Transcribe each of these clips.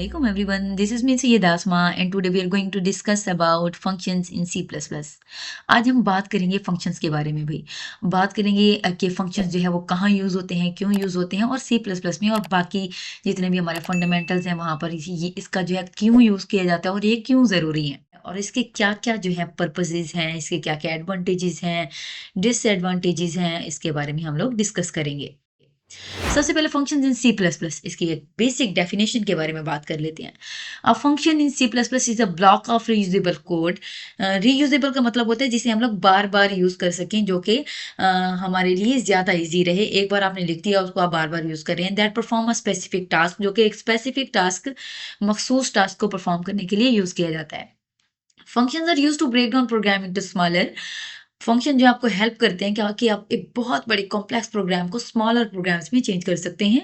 Assalamualaikum everyone. This is me Sayyid Asma and today we are going to discuss about functions in C++. आज हम बात करेंगे functions के बारे में भाई। बात करेंगे कि फंक्शंस जो है वो कहाँ यूज़ होते हैं, क्यों यूज़ होते हैं और C++ में और बाकी जितने भी हमारे फंडामेंटल्स हैं वहाँ पर ये इसका जो है क्यों यूज़ किया जाता है और ये क्यों ज़रूरी है और इसके क्या-क्या जो है पर्पसेस हैं, इसके क्या-क्या एडवांटेजेस हैं, डिसएडवांटेजेस हैं, इसके बारे में हम लोग डिस्कस करेंगे। सबसे पहले functions in C plus plus इसकी एक बेसिक डेफिनेशन के बारे में बात कर लेते हैं। A function in C plus plus is a block of reusable code. Reusable का मतलब होता है जिसे हम लोग बार बार यूज कर सकें, जो कि हमारे लिए ज़्यादा ईजी रहे। एक बार आपने लिख दिया उसको आप बार बार यूज करें। That perform a specific task, जो कि एक स्पेसिफिक टास्क मखसूस टास्क को परफॉर्म करने के लिए यूज किया जाता है। Functions are used to break down program into smaller. Function जो आपको हेल्प करते हैं क्या कि आप एक बहुत बड़े कॉम्प्लेक्स प्रोग्राम को स्मॉलर प्रोग्राम्स में चेंज कर सकते हैं,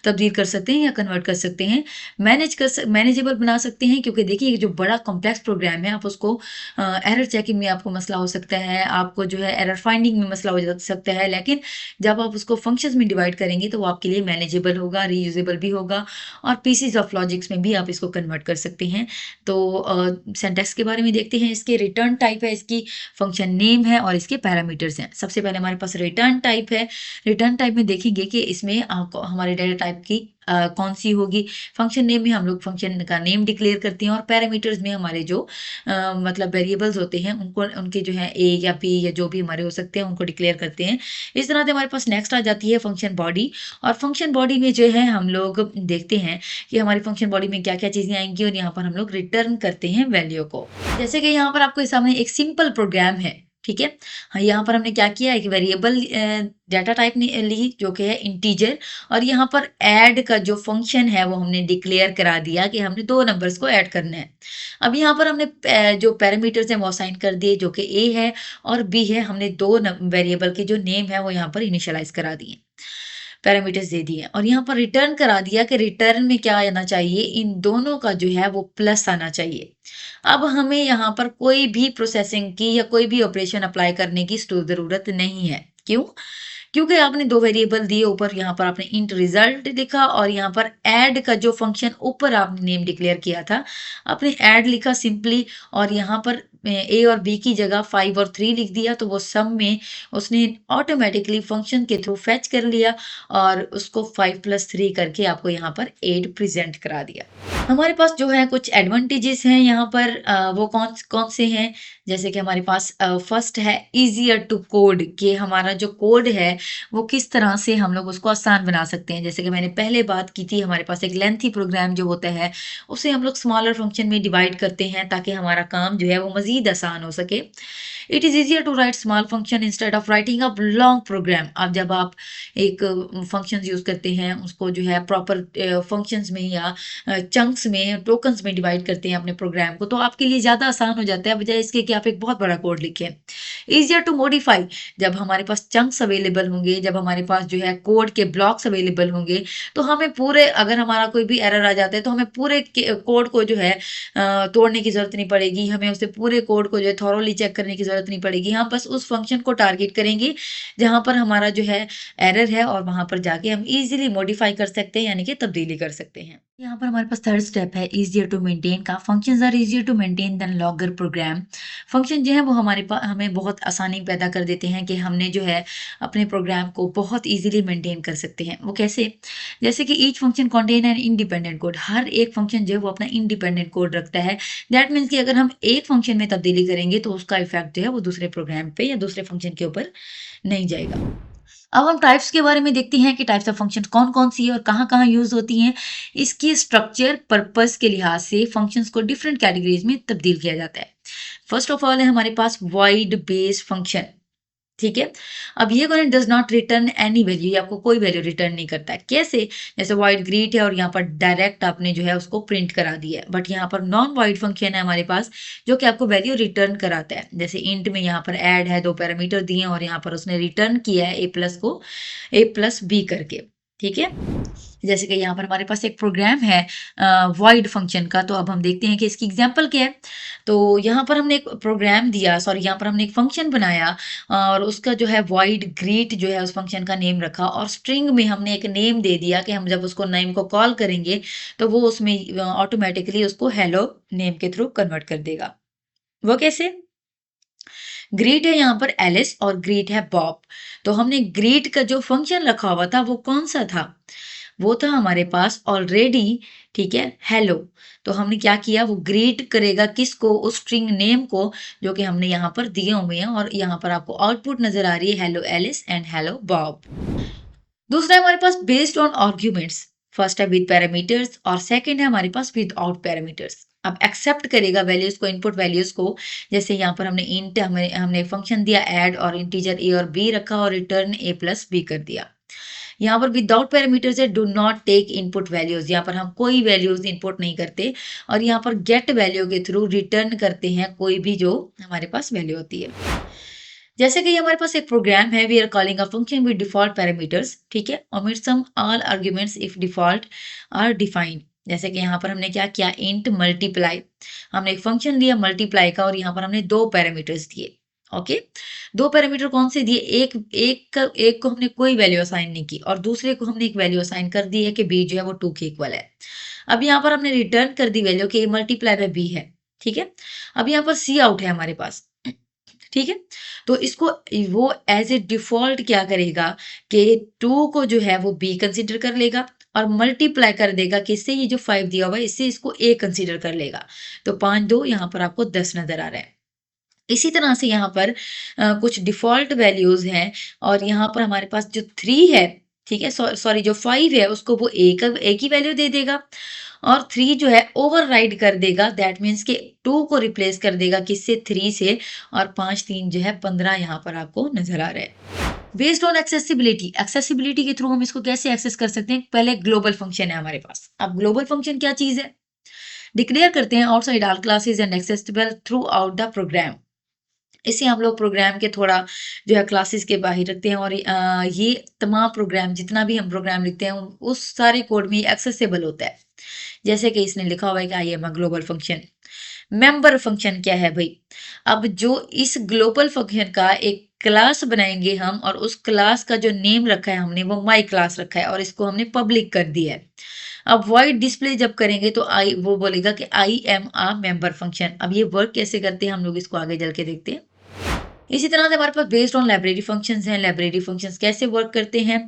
तब्दील कर सकते हैं या कन्वर्ट कर सकते हैं, मैनेजेबल बना सकते हैं। क्योंकि देखिए ये जो बड़ा कॉम्प्लेक्स प्रोग्राम है आप उसको एरर चेकिंग में आपको मसला हो सकता है, आपको जो है एरर फाइंडिंग में मसला हो सकता है। लेकिन जब आप उसको फंक्शंस में डिवाइड करेंगे तो वो आपके लिए मैनेजेबल होगा, रीयूजेबल भी होगा और पीसीज ऑफ लॉजिक्स में भी आप इसको कन्वर्ट कर सकते हैं। तो सिंटैक्स के बारे में देखते हैं। इसके रिटर्न टाइप है, इसकी फंक्शन नेम है और इसके पैरामीटर्स हैं। सबसे पहले हमारे पास रिटर्न टाइप है। रिटर्न टाइप में देखेंगे कि इसमें हमारे डेटा टाइप की कौन सी होगी। फंक्शन नेम में हम लोग फंक्शन का नेम डिक्लेयर करते हैं और पैरामीटर्स में हमारे जो मतलब वेरिएबल्स होते हैं उनको उनके जो है ए या बी या जो भी हमारे हो सकते हैं उनको डिक्लेयर करते हैं। इस तरह से हमारे पास नेक्स्ट आ जाती है फंक्शन बॉडी। और फंक्शन बॉडी में जो है हम लोग देखते हैं कि हमारी फंक्शन बॉडी में क्या क्या चीज़ें आएंगी और यहाँ पर हम लोग रिटर्न करते हैं वैल्यू को। जैसे कि यहाँ पर आपको सामने एक सिंपल प्रोग्राम है, ठीक है। हाँ, यहाँ पर हमने क्या किया, एक वेरिएबल डाटा टाइप ली जो कि है इंटीजर, और यहाँ पर ऐड का जो फंक्शन है वो हमने डिक्लेयर करा दिया कि हमने दो नंबर्स को ऐड करना है। अब यहाँ पर हमने जो पैरामीटर्स हैं वो असाइन कर दिए, जो कि ए है और बी है। हमने दो वेरिएबल के जो नेम है वो यहाँ पर इनिशियलाइज करा दिए, पैरामीटर्स दे दिए और यहाँ पर रिटर्न करा दिया कि रिटर्न में क्या आना चाहिए, इन दोनों का जो है वो प्लस आना चाहिए। अब हमें यहाँ पर कोई भी प्रोसेसिंग की या कोई भी ऑपरेशन अप्लाई करने की ज़रूरत नहीं है। क्यों? क्योंकि आपने दो वेरिएबल दिए, ऊपर यहाँ पर आपने इंट रिजल्ट लिखा और यहाँ पर ऐड का जो फंक्शन ऊपर आपने नेम डिक्लेयर किया था आपने ऐड लिखा सिंपली, और यहाँ पर ए और बी की जगह 5 और 3 लिख दिया। तो वो सम में उसने ऑटोमेटिकली फंक्शन के थ्रू फैच कर लिया और उसको 5 + 3 करके आपको यहाँ पर 8 प्रेजेंट करा दिया। हमारे पास जो है कुछ एडवांटेजेस हैं यहाँ पर, वो कौन कौन से हैं। जैसे कि हमारे पास फर्स्ट है ईजियर टू कोड, कि हमारा जो कोड है वो किस तरह से हम लोग उसको आसान बना सकते हैं। जैसे कि मैंने पहले बात की थी, हमारे पास एक लेंथी प्रोग्राम जो होता है उसे हम लोग स्मॉलर फंक्शन में डिवाइड करते हैं ताकि हमारा काम जो है वो मजीद आसान हो सके। It is easier to write small function instead of writing a long program. अब जब आप एक फंक्शन यूज़ करते हैं उसको जो है प्रॉपर फंक्शंस में या चंक्स में, टोकन्स में डिवाइड करते हैं अपने प्रोग्राम को, तो आपके लिए ज़्यादा आसान हो जाता है बजाय इसके कि आप एक बहुत बड़ा कोड लिखें। ईजियर टू मॉडिफाई, जब हमारे पास चंक्स अवेलेबल होंगे, जब हमारे पास जो है कोड के ब्लॉक्स अवेलेबल होंगे, तो हमें पूरे, अगर हमारा कोई भी एरर आ जाता है तो हमें पूरे कोड को जो है तोड़ने की ज़रूरत नहीं पड़ेगी, हमें उससे पूरे कोड को जो है थॉरोली चेक करने की ज़रूरत नहीं पड़ेगी। हम बस उस फंक्शन को टारगेट करेंगे जहाँ पर हमारा जो है एरर है और वहाँ पर जाके हम ईजिली मॉडिफाई कर सकते हैं, यानी कि तब्दीली कर सकते हैं। यहाँ पर हमारे पास थर्ड स्टेप है ईजियर टू मेंटेन का। Functions are easier to maintain than longer program. Function जो है वो हमारे पास हमें बहुत आसानी पैदा कर देते हैं कि हमने जो है अपने प्रोग्राम को बहुत ईजिली मेंटेन कर सकते हैं। वो कैसे? जैसे कि each function contain an independent code, हर एक फंक्शन जो है वो अपना इंडिपेंडेंट कोड रखता है। दैट मीन्स कि अगर हम एक फंक्शन में तब्दीली करेंगे तो उसका इफेक्ट जो है वो दूसरे प्रोग्राम पे या दूसरे फंक्शन के ऊपर नहीं जाएगा। अब हम टाइप्स के बारे में देखते हैं कि टाइप्स ऑफ फंक्शन कौन कौन सी है और कहाँ कहाँ यूज होती हैं। इसकी स्ट्रक्चर पर्पस के लिहाज से फंक्शंस को डिफरेंट कैटेगरीज में तब्दील किया जाता है। फर्स्ट ऑफ ऑल है हमारे पास वॉइड बेस्ड फंक्शन, ठीक है। अब ये कौन does not return any value, ये आपको कोई वैल्यू रिटर्न नहीं करता है। कैसे? जैसे वॉइड ग्रीट है और यहाँ पर डायरेक्ट आपने जो है उसको प्रिंट करा दिया है, बट यहाँ पर नॉन वॉइड फंक्शन है हमारे पास जो कि आपको वैल्यू रिटर्न कराता है। जैसे इंट में यहाँ पर ऐड है, दो पैरामीटर दिए और यहाँ पर उसने रिटर्न किया है ए+ को a+ b करके, ठीक है। जैसे कि यहाँ पर हमारे पास एक प्रोग्राम है वॉइड फंक्शन का, तो अब हम देखते हैं कि इसकी एग्जांपल क्या है। तो यहाँ पर हमने एक प्रोग्राम दिया, सॉरी यहाँ पर हमने एक फंक्शन बनाया और उसका जो है वॉइड ग्रीट जो है उस फंक्शन का नेम रखा और स्ट्रिंग में हमने एक नेम दे दिया कि हम जब उसको नेम को कॉल करेंगे तो वो उसमें ऑटोमेटिकली उसको हेलो नेम के थ्रू कन्वर्ट कर देगा। वो कैसे? ग्रीट है यहाँ पर एलिस और ग्रीट है बॉब। तो हमने ग्रीट का जो फंक्शन रखा हुआ था वो कौन सा था? वो था हमारे पास ऑलरेडी, ठीक है, हेलो। तो हमने क्या किया, वो ग्रीट करेगा किसको? उस स्ट्रिंग नेम को जो कि हमने यहाँ पर दिए हुए हैं, और यहाँ पर आपको आउटपुट नजर आ रही है hello Alice and hello Bob. दूसरा है हमारे पास बेस्ड ऑन आर्ग्यूमेंट्स। फर्स्ट है विद पैरामीटर्स और सेकंड है हमारे पास विद आउट पैरामीटर्स। अब एक्सेप्ट करेगा वैल्यूज को, इनपुट वैल्यूज को। जैसे यहाँ पर हमने इंट हमने एक फंक्शन दिया ऐड और इंटीजर ए और बी रखा और रिटर्न ए प्लस बी कर दिया। यहाँ पर विदाउट पैरामीटर्स है do not take input values, यहाँ पर हम कोई वैल्यूज इनपुट नहीं करते और यहाँ पर गेट वैल्यू के थ्रू रिटर्न करते हैं कोई भी जो हमारे पास वैल्यू होती है। जैसे कि हमारे पास एक प्रोग्राम है, we are calling a function with default parameters, ठीक है, omit some all arguments if default are defined. जैसे कि यहाँ पर हमने क्या किया, इंट मल्टीप्लाई, हमने एक फंक्शन लिया मल्टीप्लाई का और यहाँ पर हमने दो पैरामीटर्स दिए। ओके, दो पैरामीटर कौन से दिए? एक को हमने कोई वैल्यू असाइन नहीं की और दूसरे को हमने एक वैल्यू असाइन कर दी है कि बी जो है वो 2 के इक्वल है। अब यहाँ पर हमने रिटर्न कर दी वैल्यू कि मल्टीप्लाई बाय बी है, ठीक है। अब यहाँ पर सी आउट है हमारे पास, ठीक है। तो इसको वो एज ए डिफॉल्ट क्या करेगा कि 2 को जो है वो बी कंसिडर कर लेगा और मल्टीप्लाई कर देगा किससे? ये जो 5 दिया हुआ है इससे इसको ए कंसिडर कर लेगा। तो 5 2 यहाँ पर आपको 10 नजर आ रहा है। इसी तरह से यहाँ पर कुछ डिफॉल्ट वैल्यूज हैं और यहाँ पर हमारे पास जो 3 है, ठीक है, सॉरी जो 5 है उसको वो एक ही वैल्यू दे देगा और 3 जो है ओवरराइड कर देगा, दैट मीन्स के 2 को रिप्लेस कर देगा किससे? 3 से, और 5 3 जो है 15 यहाँ पर आपको नजर आ रहा है। बेस्ड ऑन एक्सेसिबिलिटी, एक्सेसिबिलिटी के थ्रू हम इसको कैसे एक्सेस कर सकते हैं? पहले ग्लोबल फंक्शन है हमारे पास। अब ग्लोबल फंक्शन क्या चीज है? डिक्लेयर करते हैं outside all classes and accessible throughout the program. इसे हम लोग प्रोग्राम के थोड़ा जो है क्लासेस के बाहर रखते हैं और ये तमाम प्रोग्राम, जितना भी हम प्रोग्राम लिखते हैं उस सारे कोड में एक्सेसिबल होता है। जैसे कि इसने लिखा हुआ है कि I am a global function. Member function क्या है भाई? अब जो इस ग्लोबल फंक्शन का एक क्लास बनाएंगे हम और उस क्लास का जो नेम रखा है हमने वो माई क्लास रखा है और इसको हमने पब्लिक कर दिया है। अब वॉइड डिस्प्ले जब करेंगे तो आई वो बोलेगा कि I am a member function. अब ये वर्क कैसे करते हैं हम लोग इसको आगे चल के देखते हैं। इसी तरह से हमारे पास बेस्ड ऑन लाइब्रेरी फंक्शंस हैं। लाइब्रेरी फंक्शंस कैसे वर्क करते हैं?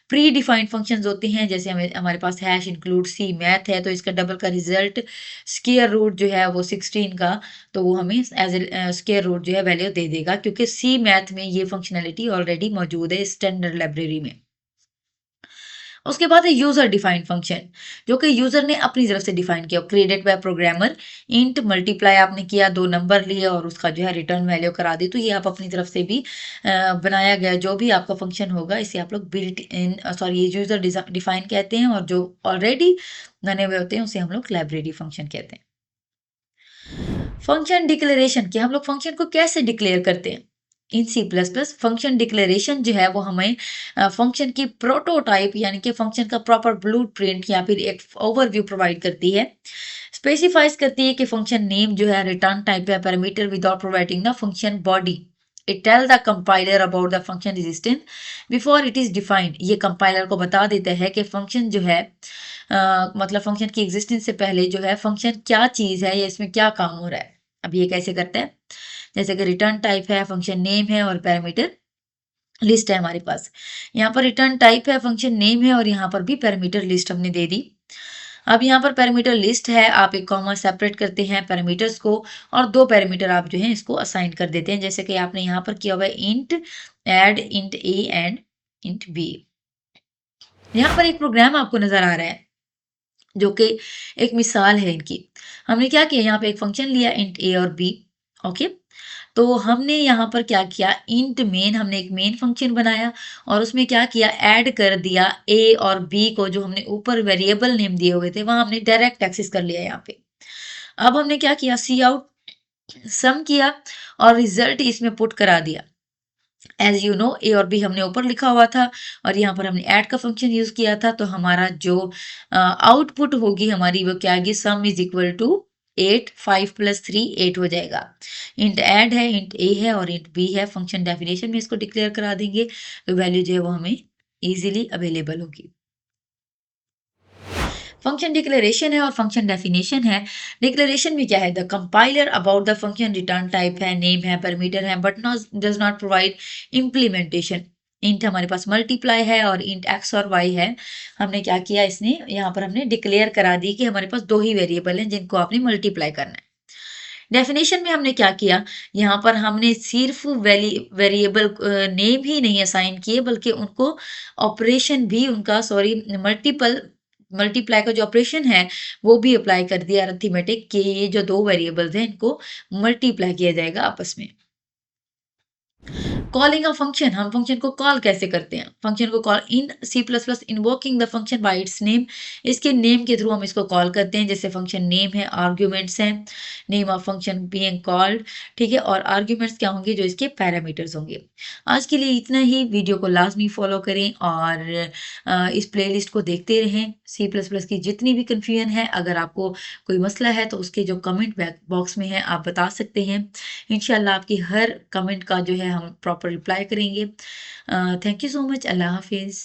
प्री डिफाइंड फंक्शंस होते हैं, जैसे हमारे पास हैश इंक्लूड सी मैथ है तो इसका डबल का रिजल्ट स्क्वायर रूट जो है वो 16 का, तो वो हमें एज ए स्क्वायर रूट जो है वैल्यू दे देगा क्योंकि सी मैथ में ये फंक्शनैलिटी ऑलरेडी मौजूद है स्टैंडर्ड लाइब्रेरी में। उसके बाद है यूजर डिफाइंड फंक्शन, जो कि यूजर ने अपनी तरफ से डिफाइन किया, created by programmer. Int multiply आपने किया, दो नंबर लिए और उसका जो है रिटर्न वैल्यू करा दी। तो ये आप अपनी तरफ से भी बनाया गया जो भी आपका फंक्शन होगा इसे आप लोग बिल्ट इन, सॉरी ये यूजर डिफाइन कहते हैं, और जो ऑलरेडी बने हुए होते हैं उसे हम लोग लाइब्रेरी फंक्शन कहते हैं। फंक्शन डिक्लेरेशन, कि हम लोग फंक्शन को कैसे डिक्लेयर करते हैं? In C plus plus function declaration जो है वो हमें फंक्शन की प्रोटोटाइप यानी कि फंक्शन का प्रॉपर ब्लूप्रिंट या फिर एक ओवरव्यू प्रोवाइड करती है। स्पेसिफाइज करती है कि फंक्शन नेम जो है रिटर्न टाइप या parameter without providing the function body. It tell the compiler about the function existence before it is defined. ये कंपाइलर को बता देता है कि फंक्शन जो है मतलब फंक्शन की एग्जिस्टेंस से पहले जो है फंक्शन क्या चीज है या इसमें क्या काम हो रहा है। अब ये कैसे करते हैं? जैसे कि रिटर्न टाइप है, फंक्शन नेम है और पैरामीटर लिस्ट है हमारे पास। यहाँ पर रिटर्न टाइप है, फंक्शन नेम है और यहाँ पर भी पैरामीटर लिस्ट हमने दे दी। अब यहाँ पर पैरामीटर लिस्ट है, आप एक कॉमा सेपरेट करते हैं पैरामीटर्स को और दो पैरामीटर आप जो है इसको असाइन कर देते हैं, जैसे कि आपने यहाँ पर किया हुआ है int add int a and int b. यहाँ पर एक प्रोग्राम आपको नजर आ रहा है जो कि एक मिसाल है इनकी। हमने क्या किया, यहाँ पे एक फंक्शन लिया इंट ए और बी। ओके, तो हमने यहाँ पर क्या किया, इंट मेन, हमने एक मेन फंक्शन बनाया और उसमें क्या किया, ऐड कर दिया ए और बी को, जो हमने ऊपर वेरिएबल नेम दिए हुए थे वहां हमने डायरेक्ट एक्सेस कर लिया यहाँ पे। अब हमने क्या किया, सी आउट सम किया और रिजल्ट इसमें पुट करा दिया। एज यू नो ए और बी हमने ऊपर लिखा हुआ था और यहाँ पर हमने ऐड का फंक्शन यूज किया था, तो हमारा जो आउटपुट होगी हमारी वो क्या आएगी, sum is equal to 8, 5 plus 3 8 हो जाएगा। इंट ऐड है, इंट ए है और इंट बी है। फंक्शन डेफिनेशन में इसको डिक्लेयर करा देंगे तो वैल्यू जो है वो हमें इजीली अवेलेबल होगी। फंक्शन डिक्लेरेशन है और फंक्शन डेफिनेशन है। डिक्लेरेशन में क्या है, the compiler about the function return type है, नेम है, पैरामीटर है, but not does not provide implementation. Int हमारे पास मल्टीप्लाई है और इंट एक्स और वाई है। हमने क्या किया, इसने यहाँ पर हमने डिक्लेयर करा दी कि हमारे पास दो ही वेरिएबल हैं जिनको आपने मल्टीप्लाई करना है। डेफिनेशन में हमने क्या किया, यहाँ पर हमने सिर्फ वेरिएबल नेम ही नहीं असाइन किए बल्कि उनको ऑपरेशन भी उनका सॉरी मल्टीपल मल्टीप्लाई का जो ऑपरेशन है वो भी अप्लाई कर दिया अरिथमेटिक कि ये जो दो वेरिएबल्स हैं इनको मल्टीप्लाई किया जाएगा आपस में। कॉलिंग अ फंक्शन, हम फंक्शन को कॉल कैसे करते हैं, फंक्शन को call in C plus plus invoking the function by its name. इसके नेम के थ्रू हम इसको कॉल करते हैं, जैसे फंक्शन नेम है, आर्ग्यूमेंट्स हैं, name of function being called, ठीक है, और आर्ग्यूमेंट्स क्या होंगे, जो इसके पैरामीटर्स होंगे। आज के लिए इतना ही। वीडियो को लाजमी फॉलो करें और इस प्लेलिस्ट को देखते रहें। सी प्लस प्लस की जितनी भी कन्फ्यूजन है, अगर आपको कोई मसला है तो उसके जो कमेंट बॉक्स में है आप बता सकते हैं। इंशाल्लाह आपकी हर कमेंट का जो है हम प्रॉपर रिप्लाई करेंगे। Thank you so much. अल्लाह हाफिज़।